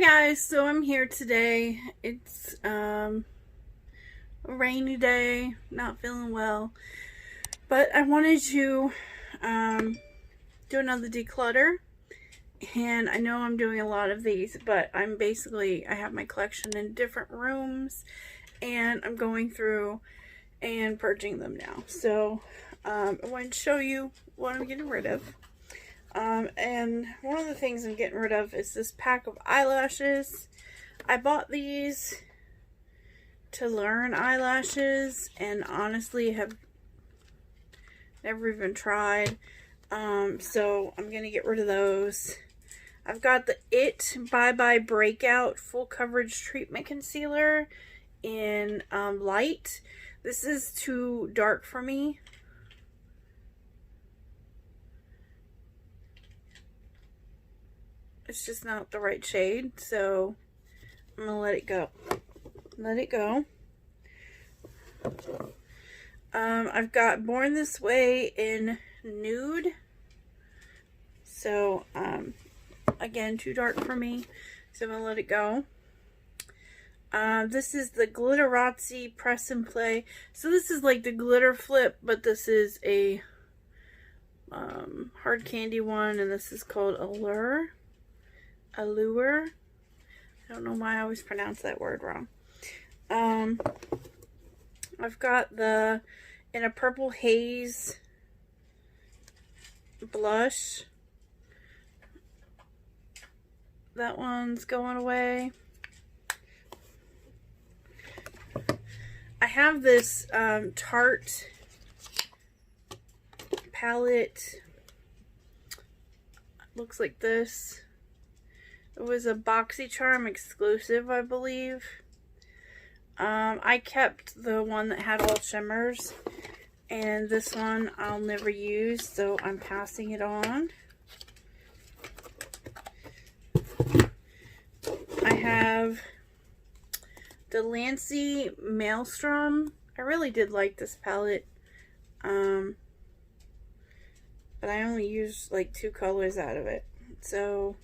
Hi guys, so I'm here today. It's a rainy day, not feeling well, but I wanted to do another declutter, and I know I'm doing a lot of these, but I have my collection in different rooms, and I'm going through and purging them now. So I want to show you what I'm getting rid of. And one of the things I'm getting rid of is this pack of eyelashes. I bought these to learn eyelashes and honestly have never even tried. So I'm going to get rid of those. I've got the It Bye Bye Breakout Full Coverage Treatment Concealer in light. This is too dark for me. It's just not the right shade, so I'm gonna let it go. Let it go. I've got Born This Way in nude. So, again, too dark for me, so I'm gonna let it go. This is the Glitterazzi Press and Play. So this is like the glitter flip, but this is a hard candy one, and this is called Allure. I don't know why I always pronounce that word wrong. I've got the in a Purple Haze blush. That one's going away. I have this Tarte palette. Looks like this. It was a BoxyCharm exclusive, I believe. I kept the one that had all shimmers, and this one I'll never use, so I'm passing it on. I have the Lancy Maelstrom. I really did like this palette, but I only used like 2 colors out of it, so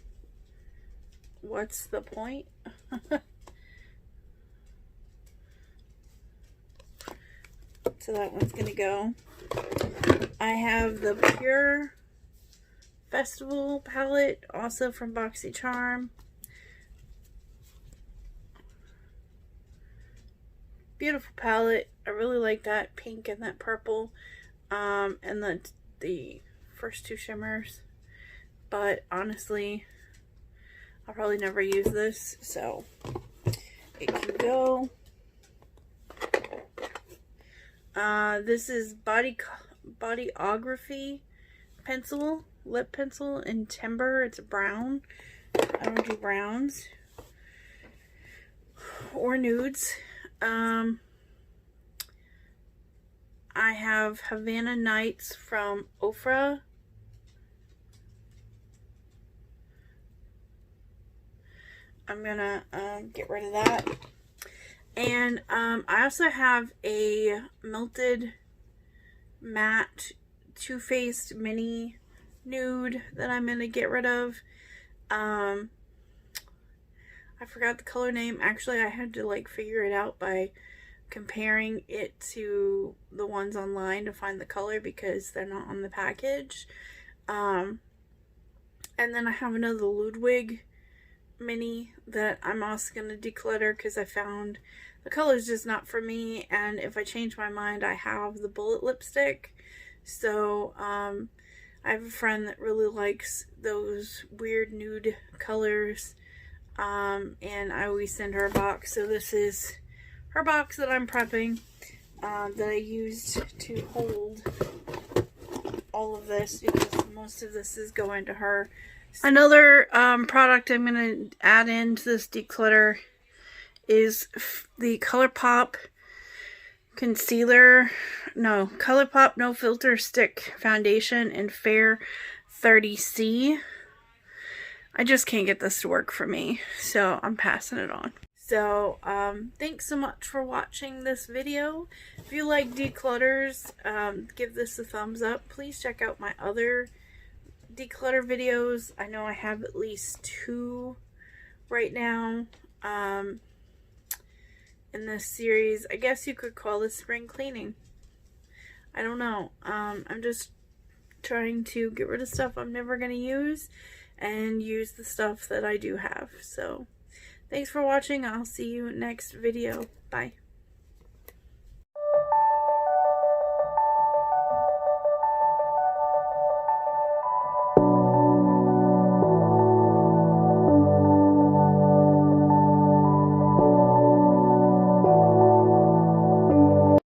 what's the point? So that one's gonna go. I have the Pure Festival palette, also from BoxyCharm. Beautiful palette. I really like that pink and that purple, and the first 2 shimmers. But honestly, I'll probably never use this, so it can go. This is Bodyography pencil, lip pencil in Timber. It's a brown. I don't do browns or nudes. I have Havana Nights from Ofra. I'm gonna get rid of that. And I also have a Melted Matte Too Faced Mini Nude that I'm gonna get rid of. I forgot the color name. Actually, I had to like figure it out by comparing it to the ones online to find the color because they're not on the package. And then I have another Ludwig mini that I'm also going to declutter because I found the color's just not for me, and if I change my mind, I have the Bullet lipstick. So I have a friend that really likes those weird nude colors, and I always send her a box. So this is her box that I'm prepping, that I used to hold all of this because most of this is going to her. Another product I'm going to add into this declutter is the ColourPop ColourPop No Filter Stick Foundation in Fair 30C. I just can't get this to work for me, so I'm passing it on. So, thanks so much for watching this video. If you like declutters, give this a thumbs up. Please check out my other declutter videos. I know I have at least 2 right now in this series. I guess you could call this spring cleaning. I don't know. I'm just trying to get rid of stuff I'm never going to use and use the stuff that I do have. So thanks for watching. I'll see you next video. Bye.